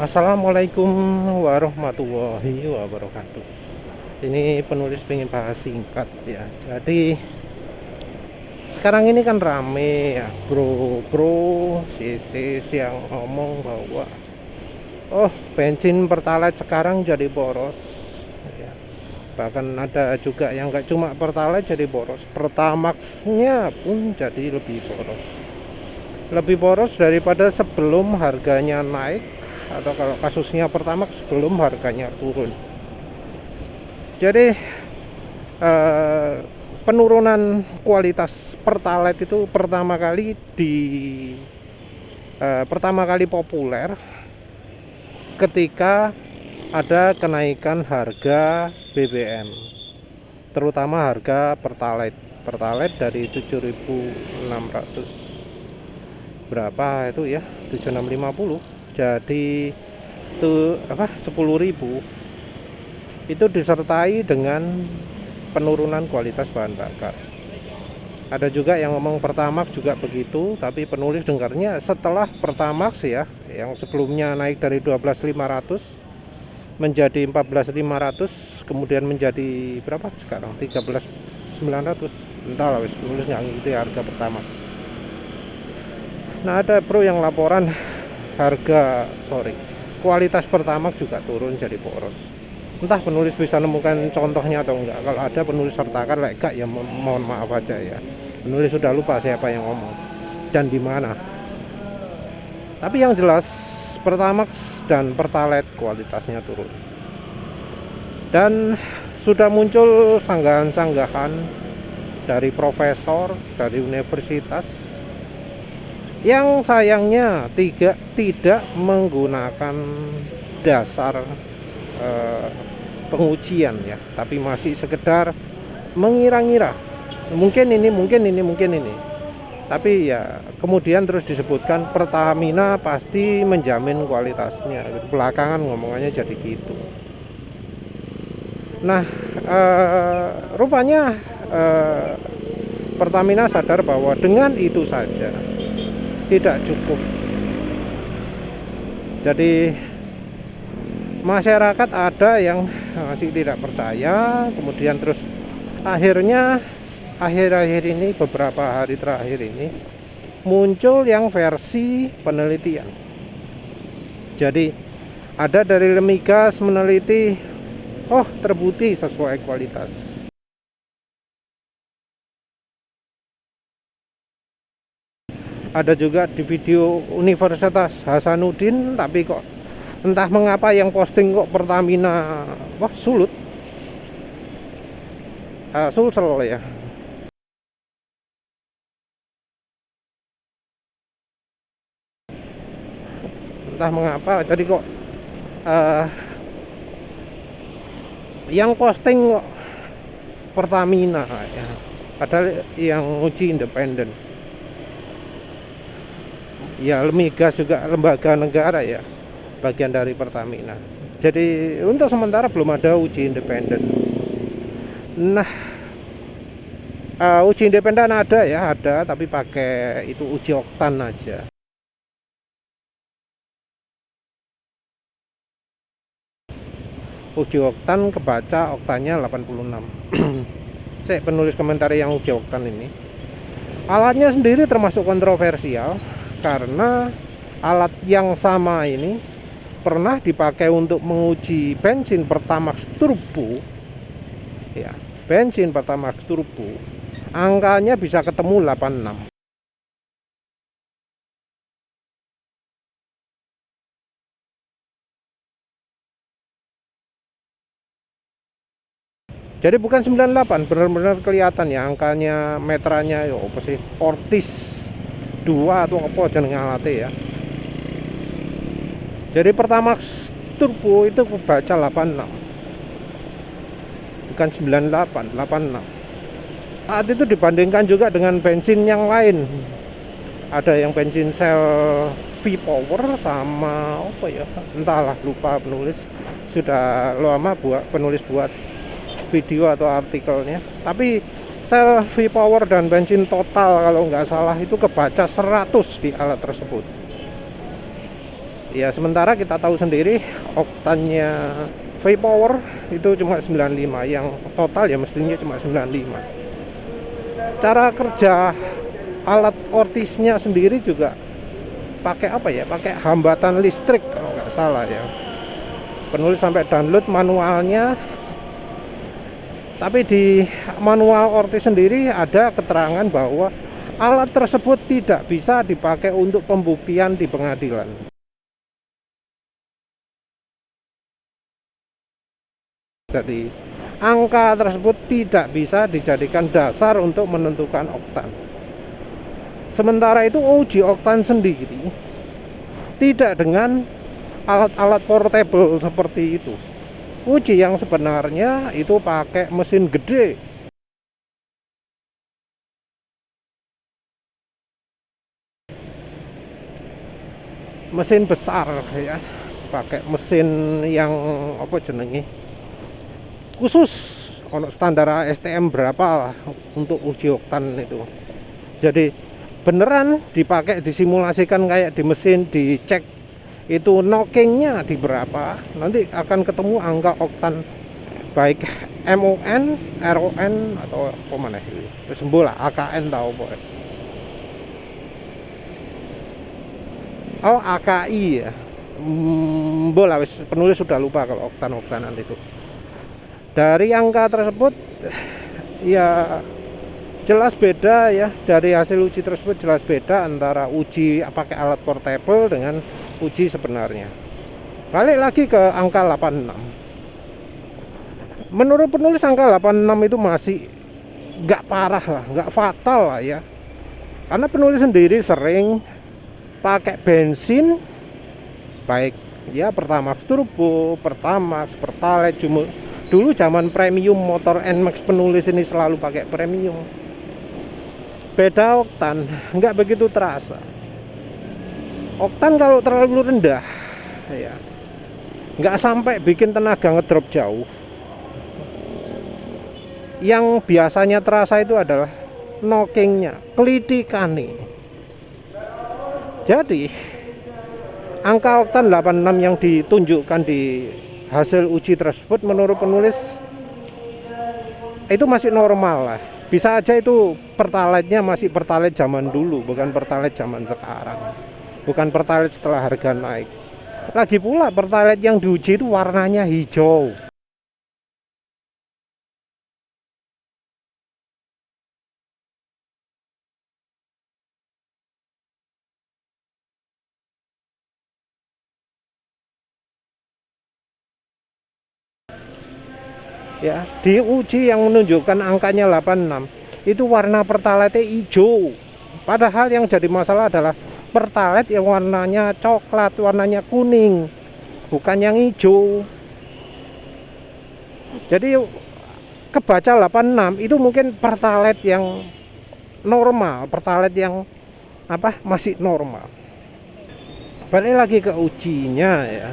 Assalamualaikum warahmatullahi wabarakatuh. Ini penulis pengen bahas singkat ya. Jadi sekarang ini kan rame ya, bro sis yang ngomong bahwa bensin pertalite sekarang jadi boros ya. Bahkan ada juga yang nggak cuma pertalite jadi boros, pertamaxnya pun jadi lebih boros daripada sebelum harganya naik, atau kalau kasusnya pertamax sebelum harganya turun. Jadi eh, penurunan kualitas pertalite itu pertama kali populer ketika ada kenaikan harga BBM, terutama harga pertalite dari 7.600 berapa itu ya, 7650 jadi itu 10.000, itu disertai dengan penurunan kualitas bahan bakar. Ada juga yang ngomong Pertamax juga begitu, tapi penulis dengarnya setelah Pertamax ya, yang sebelumnya naik dari 12.500 menjadi 14.500, kemudian menjadi berapa sekarang, 13.900, entahlah wis, penulis nggak ngikuti harga Pertamax. Nah, ada pro yang laporan kualitas Pertamax juga turun jadi boros. Entah penulis bisa nemukan contohnya atau enggak. Kalau ada penulis sertakan, like gak ya mohon maaf aja ya. Penulis sudah lupa siapa yang ngomong dan di mana. Tapi yang jelas Pertamax dan Pertalite kualitasnya turun. Dan sudah muncul sanggahan-sanggahan dari profesor, dari universitas yang sayangnya tidak menggunakan dasar pengujian ya, tapi masih sekedar mengira-ngira, mungkin ini, tapi ya kemudian terus disebutkan Pertamina pasti menjamin kualitasnya, belakangan ngomongannya jadi gitu. Nah, rupanya Pertamina sadar bahwa dengan itu saja tidak cukup. Jadi masyarakat ada yang masih tidak percaya, kemudian terus akhirnya akhir-akhir ini, beberapa hari terakhir ini, muncul yang versi penelitian. Jadi ada dari Lemigas meneliti, terbukti sesuai kualitas. Ada juga di video Universitas Hasanuddin, tapi kok entah mengapa yang posting kok Pertamina sulut, Sulsel ya. Entah mengapa jadi kok yang posting kok Pertamina ya, padahal yang uji independen ya. Lemigas juga lembaga negara ya, bagian dari Pertamina. Jadi untuk sementara belum ada uji independen. Nah, uji independen ada, tapi pakai itu uji oktan aja. Uji oktan kebaca oktannya 86. Saya penulis komentar yang uji oktan ini, alatnya sendiri termasuk kontroversial karena alat yang sama ini pernah dipakai untuk menguji bensin Pertamax turbo ya. Bensin Pertamax turbo angkanya bisa ketemu 86. Jadi bukan 98, benar-benar kelihatan ya angkanya, meterannya ya apa sih, Ortis 2 atau apa jenenge alate ya. Jadi Pertamax turbo itu kebaca 86, bukan 98, 86. Saat itu dibandingkan juga dengan bensin yang lain. Ada yang bensin sel V-Power sama apa ya, entahlah, lupa penulis. Sudah lama penulis buat video atau artikelnya. Tapi sel V-Power dan bensin total kalau nggak salah itu kebaca 100 di alat tersebut. Ya sementara kita tahu sendiri oktannya V-Power itu cuma 95, yang total ya mestinya cuma 95. Cara kerja alat ortisnya sendiri juga pakai apa ya, pakai hambatan listrik kalau nggak salah ya. Penulis sampai download manualnya, tapi di manual ortis sendiri ada keterangan bahwa alat tersebut tidak bisa dipakai untuk pembuktian di pengadilan. Jadi angka tersebut tidak bisa dijadikan dasar untuk menentukan oktan. Sementara itu uji oktan sendiri tidak dengan alat-alat portable seperti itu. Uji yang sebenarnya itu pakai mesin gede. Mesin besar ya. Pakai mesin yang apa jenenge? Khusus ono standar ASTM berapa lah untuk uji oktan itu. Jadi beneran dipakai, disimulasikan kayak di mesin, dicek itu knockingnya di berapa, nanti akan ketemu angka oktan baik MON, RON atau apa mana itu sembola AKN tahu apa. Oh AKI ya, bola wis penulis sudah lupa kalau oktan-oktanan itu. Dari angka tersebut ya jelas beda ya, dari hasil uji tersebut jelas beda antara uji pakai alat portable dengan uji sebenarnya. Balik lagi ke angka 86. Menurut penulis angka 86 itu masih nggak parah lah, nggak fatal lah ya. Karena penulis sendiri sering pakai bensin, baik ya Pertamax Turbo, Pertamax, Pertalite. Dulu zaman premium motor NMAX penulis ini selalu pakai premium. Beda oktan, nggak begitu terasa. Oktan kalau terlalu rendah, ya nggak sampai bikin tenaga ngedrop jauh. Yang biasanya terasa itu adalah knockingnya, kelitikannya. Jadi angka oktan 86 yang ditunjukkan di hasil uji tersebut menurut penulis itu masih normal lah. Bisa aja itu pertalite-nya masih pertalite zaman dulu, bukan pertalite zaman sekarang, bukan pertalite setelah harga naik. Lagi pula pertalite yang diuji itu warnanya hijau. Ya, diuji yang menunjukkan angkanya 86 itu warna pertalite hijau. Padahal yang jadi masalah adalah pertalite yang warnanya coklat, warnanya kuning, bukan yang hijau. Jadi kebaca 86 itu mungkin pertalite yang normal, pertalite yang apa masih normal. Balik lagi ke ujinya ya.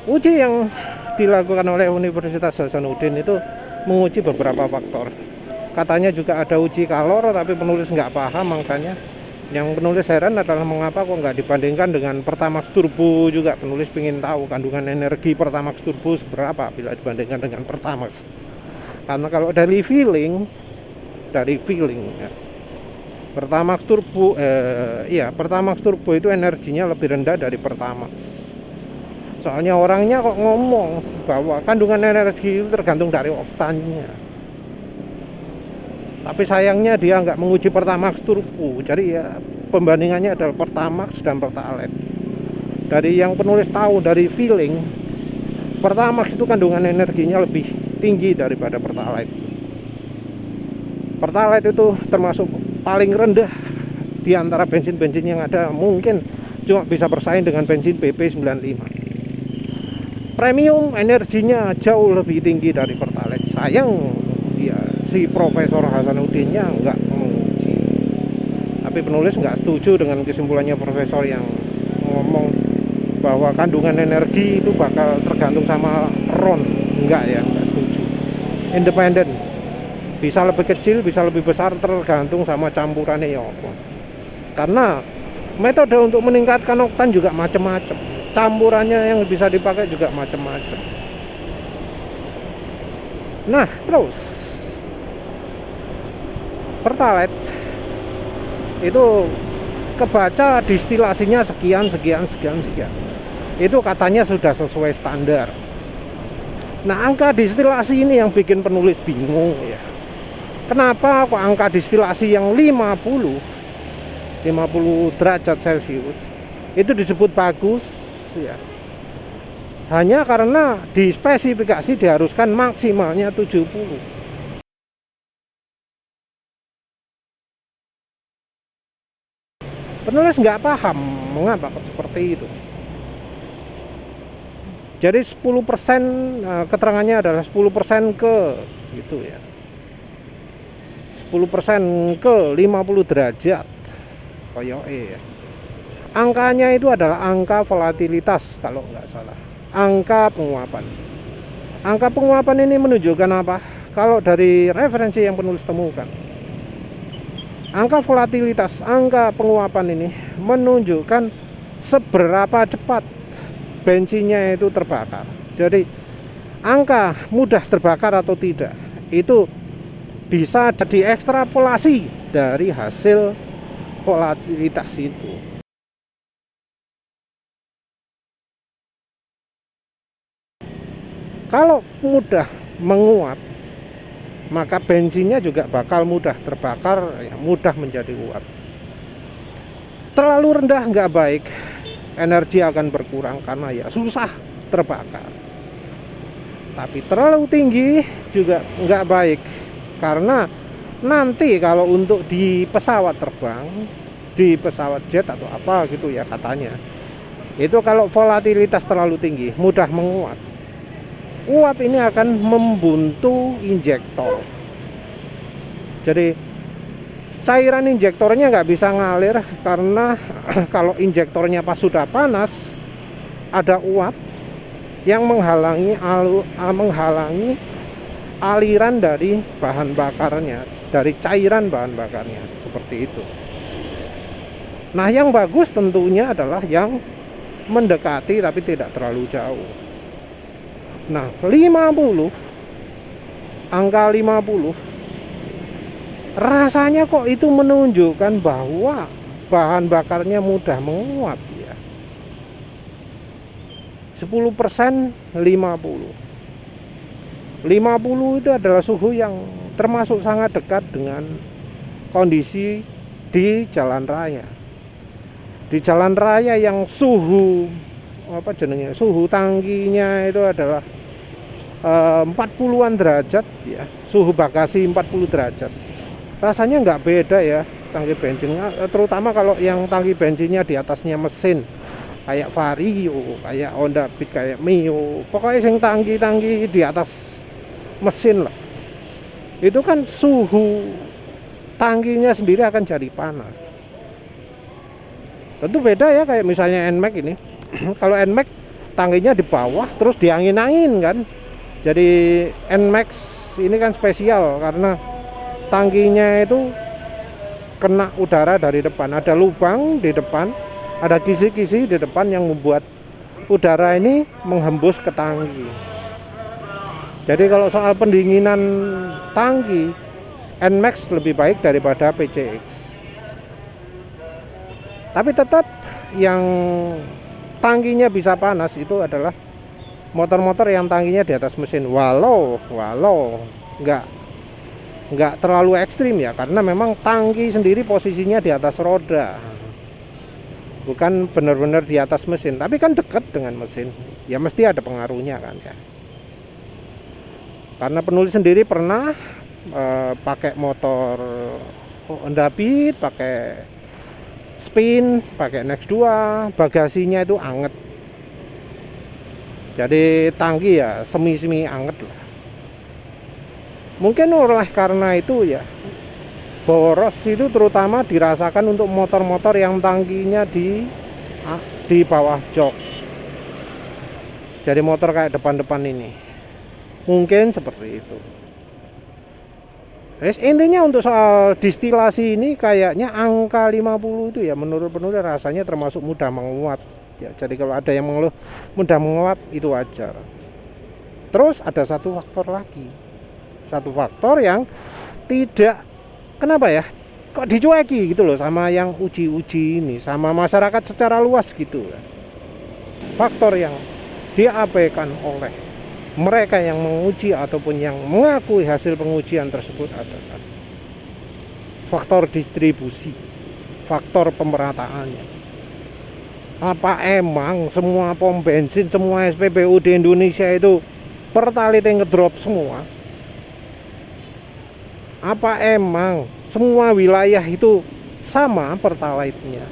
Uji yang dilakukan oleh Universitas Hasanuddin itu menguji beberapa faktor. Katanya juga ada uji kalor, tapi penulis nggak paham, makanya yang penulis heran adalah mengapa kok nggak dibandingkan dengan Pertamax Turbo juga. Penulis ingin tahu kandungan energi Pertamax Turbo seberapa bila dibandingkan dengan Pertamax. Karena kalau dari feeling ya, Pertamax Turbo itu energinya lebih rendah dari Pertamax. Soalnya orangnya kok ngomong bahwa kandungan energi itu tergantung dari oktannya. Tapi sayangnya dia nggak menguji Pertamax Turbo. Jadi ya pembandingannya adalah Pertamax dan Pertalite. Dari yang penulis tahu dari feeling, Pertamax itu kandungan energinya lebih tinggi daripada Pertalite. Pertalite itu termasuk paling rendah di antara bensin-bensin yang ada, mungkin cuma bisa bersaing dengan bensin BP95. Premium energinya jauh lebih tinggi dari Pertalite. Sayang ya si Profesor Hasanuddinnya nggak menguji. Tapi penulis nggak setuju dengan kesimpulannya Profesor yang ngomong bahwa kandungan energi itu bakal tergantung sama RON. Nggak ya, nggak setuju. Independen, bisa lebih kecil, bisa lebih besar, tergantung sama campurannya ya apa. Karena Metode untuk meningkatkan oktan juga macam-macam, campurannya yang bisa dipakai juga macam-macam. Nah, terus Pertalite itu kebaca distilasinya sekian. Itu katanya sudah sesuai standar. Nah, angka distilasi ini yang bikin penulis bingung ya. Kenapa kok angka distilasi yang 50 derajat Celcius itu disebut bagus ya? Hanya karena di spesifikasi diharuskan maksimalnya 70. Penulis nggak paham mengapa kok seperti itu. Jadi 10%, keterangannya adalah 10% ke gitu ya. 10% ke 50 derajat koyoke ya. Angkanya itu adalah angka volatilitas kalau nggak salah. Angka penguapan. Angka penguapan ini menunjukkan apa? Kalau dari referensi yang penulis temukan, angka volatilitas, angka penguapan ini menunjukkan seberapa cepat bensinnya itu terbakar. Jadi angka mudah terbakar atau tidak itu bisa diekstrapolasi dari hasil volatilitas itu. Kalau mudah menguap, maka bensinnya juga bakal mudah terbakar, ya, mudah menjadi uap. Terlalu rendah nggak baik, energi akan berkurang karena ya susah terbakar. Tapi terlalu tinggi juga nggak baik, karena nanti kalau untuk di pesawat terbang, di pesawat jet atau apa gitu ya katanya, itu kalau volatilitas terlalu tinggi mudah menguap. Uap ini akan membuntu injektor. Jadi cairan injektornya nggak bisa ngalir, karena kalau injektornya pas sudah panas ada uap yang menghalangi aliran dari bahan bakarnya, dari cairan bahan bakarnya, seperti itu. Nah, yang bagus tentunya adalah yang mendekati tapi tidak terlalu jauh. Nah, 50, angka 50 rasanya kok itu menunjukkan bahwa bahan bakarnya mudah menguap ya. 10% 50 itu adalah suhu yang termasuk sangat dekat dengan kondisi di jalan raya. Di jalan raya yang suhu suhu tangkinya itu adalah 40-an derajat ya, suhu bagasi 40 derajat. Rasanya nggak beda ya tangki bensinnya, terutama kalau yang tangki bensinnya di atasnya mesin kayak Vario, kayak Honda Beat, kayak Mio, pokoknya yang tangki di atas mesin lah, itu kan suhu tangkinya sendiri akan jadi panas. Tentu beda ya, kayak misalnya NMAX ini. Kalau NMAX tangkinya di bawah terus diangin-angin kan. Jadi NMAX ini kan spesial karena tangkinya itu kena udara dari depan, ada lubang di depan, ada kisi-kisi di depan yang membuat udara ini menghembus ke tangki. Jadi kalau soal pendinginan tangki, NMAX lebih baik daripada PCX. Tapi tetap yang tangkinya bisa panas itu adalah motor-motor yang tangkinya di atas mesin, walau nggak terlalu ekstrim ya, karena memang tangki sendiri posisinya di atas roda, bukan benar-benar di atas mesin, tapi kan dekat dengan mesin, ya mesti ada pengaruhnya kan ya. Karena penulis sendiri pernah pakai motor Honda Beat, pakai Spin, pakai Next 2, bagasinya itu anget. Jadi tangki ya semi-semi anget lah. Mungkin oleh karena itu ya, boros itu terutama dirasakan untuk motor-motor yang tangkinya di bawah jok. Jadi motor kayak depan-depan ini, mungkin seperti itu. Intinya untuk soal distilasi ini kayaknya angka 50 itu ya menurut penulis rasanya termasuk mudah menguap ya. Jadi kalau ada yang mengeluh mudah menguap itu wajar. Terus ada satu faktor lagi. Satu faktor yang tidak, kenapa ya, kok dicueki gitu loh sama yang uji-uji ini, sama masyarakat secara luas gitu. Faktor yang diabaikan oleh mereka yang menguji ataupun yang mengakui hasil pengujian tersebut adalah faktor distribusi, faktor pemerataannya. Apa emang semua pom bensin, semua SPBU di Indonesia itu pertalite ngedrop semua? Apa emang semua wilayah itu sama pertalite-nya?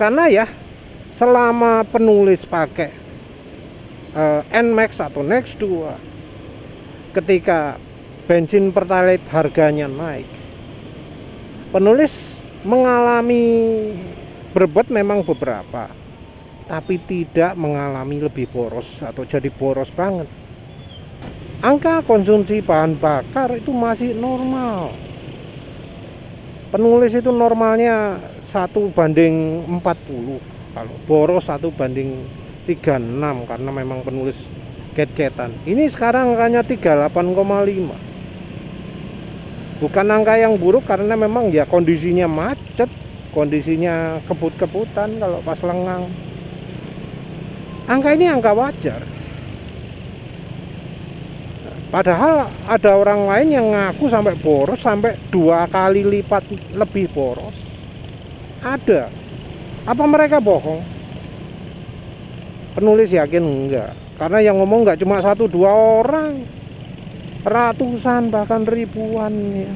Karena ya selama penulis pakai NMAX atau NEX 2, ketika bensin pertalite harganya naik, penulis mengalami berbet memang beberapa, tapi tidak mengalami lebih boros atau jadi boros banget. Angka konsumsi bahan bakar itu masih normal. Penulis itu normalnya 1:40, kalau boros 1:36 karena memang penulis ket-ketan. Ini sekarang angkanya 38,5. Bukan angka yang buruk karena memang ya kondisinya macet, kondisinya kebut-kebutan kalau pas lengang. Angka ini angka wajar. Padahal ada orang lain yang ngaku sampai boros, sampai 2 kali lipat lebih boros. Ada. Apa mereka bohong? Penulis yakin enggak, karena yang ngomong enggak cuma 1-2 orang, ratusan bahkan ribuan ya.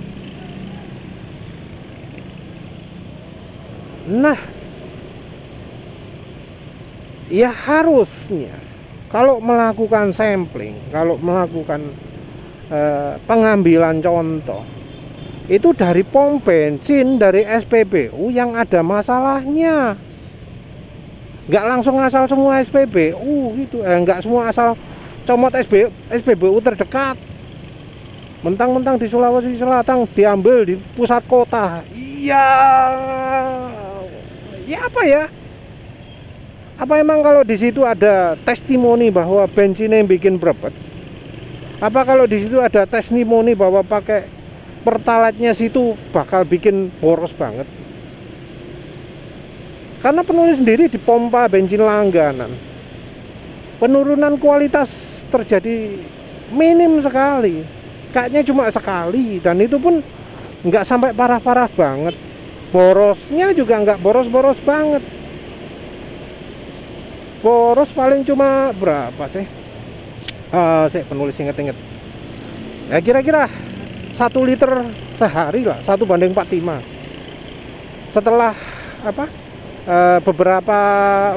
Nah, ya harusnya kalau melakukan sampling, kalau melakukan pengambilan contoh, itu dari pom bensin, dari SPBU yang ada masalahnya. Nggak langsung asal semua SPBU gitu, nggak semua asal comot SPBU terdekat. Mentang-mentang di Sulawesi Selatan diambil di pusat kota. Iya, ya apa ya? Apa emang kalau di situ ada testimoni bahwa bensinnya yang bikin berbet? Apa kalau di situ ada testimoni bahwa pakai pertalite-nya situ bakal bikin boros banget? Karena penulis sendiri dipompa bensin langganan, penurunan kualitas terjadi minim sekali, kayaknya cuma sekali, dan itu pun nggak sampai parah-parah banget. Borosnya juga nggak boros-boros banget, boros paling cuma berapa sih? Saya penulis inget-inget ya, kira-kira 1 liter sehari lah, 1:45. Setelah beberapa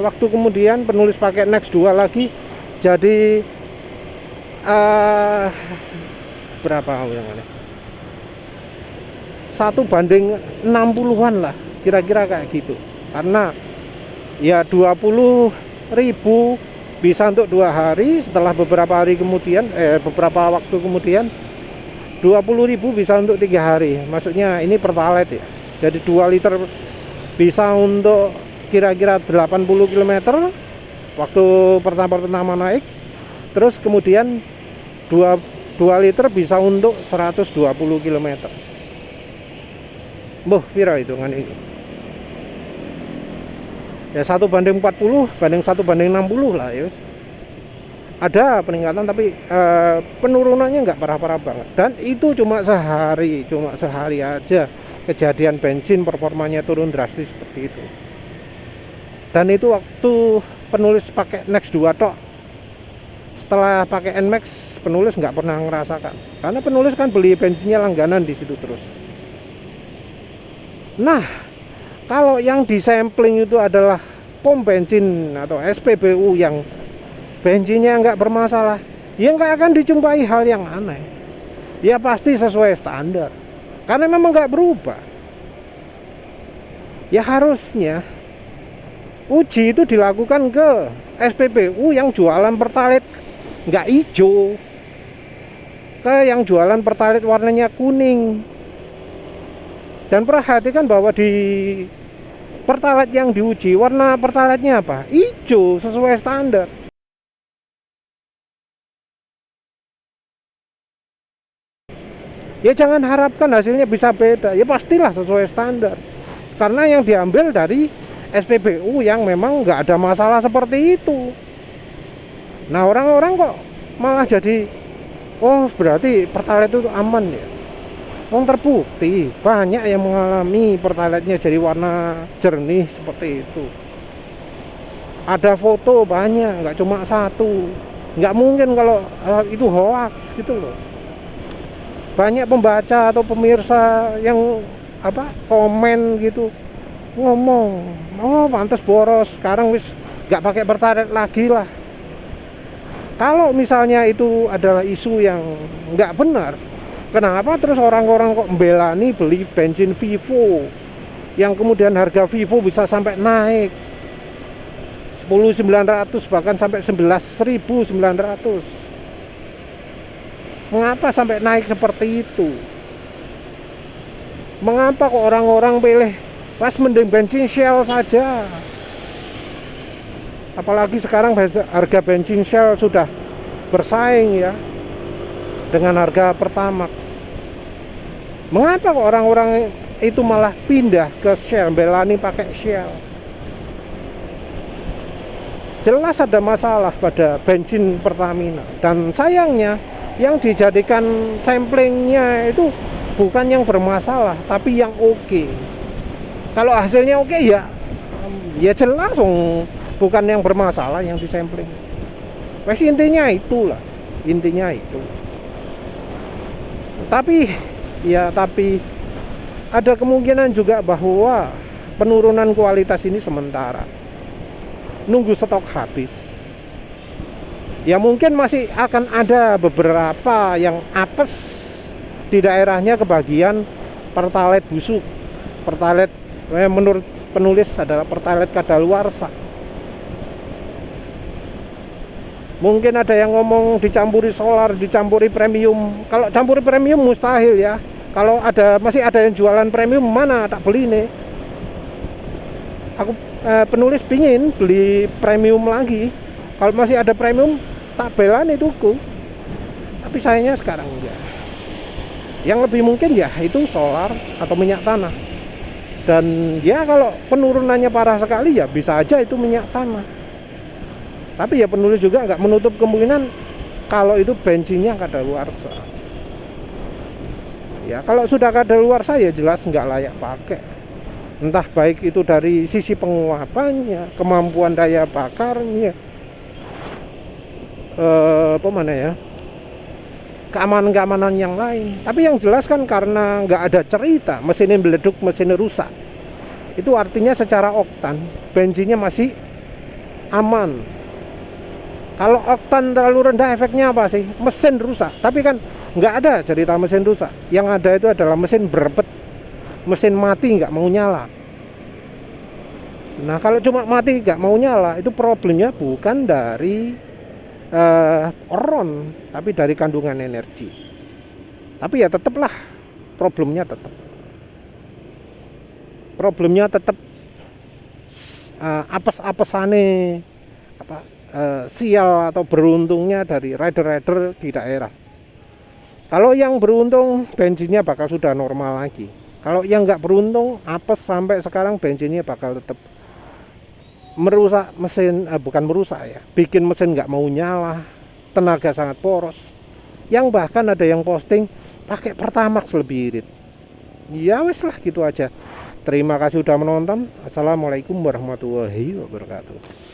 waktu kemudian penulis pakai NEX 2 lagi, jadi berapa ulangannya, 1:60-an lah kira-kira kayak gitu. Karena ya 20.000 bisa untuk 2 hari, setelah beberapa hari kemudian beberapa waktu kemudian 20.000 bisa untuk 3 hari. Maksudnya ini pertalite ya, jadi 2 liter bisa untuk kira-kira 80 km waktu pertama naik. Terus kemudian 2 liter bisa untuk 120 km. Boh, pira hitungan ini? Ya 1:40 banding 1:60 lah ya. Ada peningkatan, tapi penurunannya nggak parah-parah banget. Dan itu cuma sehari aja kejadian bensin performanya turun drastis seperti itu. Dan itu waktu penulis pakai NEX 2 tok. Setelah pakai NMAX, penulis nggak pernah ngerasakan, karena penulis kan beli bensinnya langganan di situ terus. Nah, kalau yang disampling itu adalah pom bensin atau SPBU yang bensinnya nggak bermasalah, ya nggak akan dijumpai hal yang aneh. Ya pasti sesuai standar, karena memang nggak berubah. Ya harusnya uji itu dilakukan ke SPBU yang jualan pertalite nggak hijau. ke yang jualan Pertalite warnanya kuning. Dan perhatikan bahwa di Pertalite yang diuji, warna Pertalite-nya apa? Hijau, sesuai standar. Ya jangan harapkan hasilnya bisa beda, ya pastilah sesuai standar. Karena yang diambil dari SPBU yang memang nggak ada masalah seperti itu. Nah orang-orang kok malah jadi, oh berarti Pertalite itu aman ya. Wong terbukti banyak yang mengalami Pertalite-nya jadi warna jernih seperti itu. Ada foto banyak, nggak cuma satu. Nggak mungkin kalau itu hoax gitu loh. Banyak pembaca atau pemirsa yang komen gitu, ngomong, oh pantas boros, sekarang wis nggak pakai Pertalite lagi lah. Kalau misalnya itu adalah isu yang nggak benar, kenapa terus orang-orang kok membelani beli bensin Vivo yang kemudian harga Vivo bisa sampai naik 10.900 bahkan sampai 11.900. Mengapa sampai naik seperti itu? Mengapa kok orang-orang pilih pas mending bensin Shell saja? Apalagi sekarang harga bensin Shell sudah bersaing ya dengan harga Pertamax. Mengapa kok orang-orang itu malah pindah ke Shell, belani pakai Shell? Jelas ada masalah pada bensin Pertamina. Dan sayangnya yang dijadikan samplingnya itu bukan yang bermasalah, tapi yang oke. Kalau hasilnya oke ya jelas bukan yang bermasalah yang disampling. Wes intinya itulah, intinya itu. Tapi ada kemungkinan juga bahwa penurunan kualitas ini sementara. Nunggu stok habis. Ya mungkin masih akan ada beberapa yang apes di daerahnya kebagian Pertalite busuk. Pertalite menurut penulis adalah Pertalite kadaluarsa. Mungkin ada yang ngomong dicampuri solar, dicampuri premium. Kalau campuri premium mustahil ya. Kalau masih ada yang jualan premium, mana tak beli nih. Aku penulis pingin beli premium lagi. Kalau masih ada premium, tak belani tuku. Tapi sayangnya sekarang enggak. Yang lebih mungkin ya itu solar atau minyak tanah. Dan ya kalau penurunannya parah sekali ya bisa aja itu minyak tanah. Tapi ya penulis juga nggak menutup kemungkinan kalau itu bensinnya kadaluarsa. Ya kalau sudah kadaluarsa ya jelas nggak layak pakai. Entah baik itu dari sisi penguapannya, kemampuan daya bakarnya, keamanan-keamanan yang lain. Tapi yang jelas kan karena nggak ada cerita mesinnya meleduk, mesinnya rusak, itu artinya secara oktan bensinnya masih aman. Kalau oktan terlalu rendah efeknya apa sih? Mesin rusak. Tapi kan nggak ada cerita mesin rusak. Yang ada itu adalah mesin berbet, mesin mati nggak mau nyala. Nah kalau cuma mati nggak mau nyala, itu problemnya bukan dari oron, tapi dari kandungan energi. Tapi ya tetaplah problemnya tetap apes-apesane sial atau beruntungnya dari rider-rider di daerah. Kalau yang beruntung bensinnya bakal sudah normal lagi. Kalau yang nggak beruntung apes sampai sekarang bensinnya bakal tetap merusak mesin, bukan merusak ya, bikin mesin nggak mau nyala, tenaga sangat boros. Yang bahkan ada yang posting pakai Pertamax lebih irit. Ya wes lah gitu aja. Terima kasih sudah menonton. Assalamualaikum warahmatullahi wabarakatuh.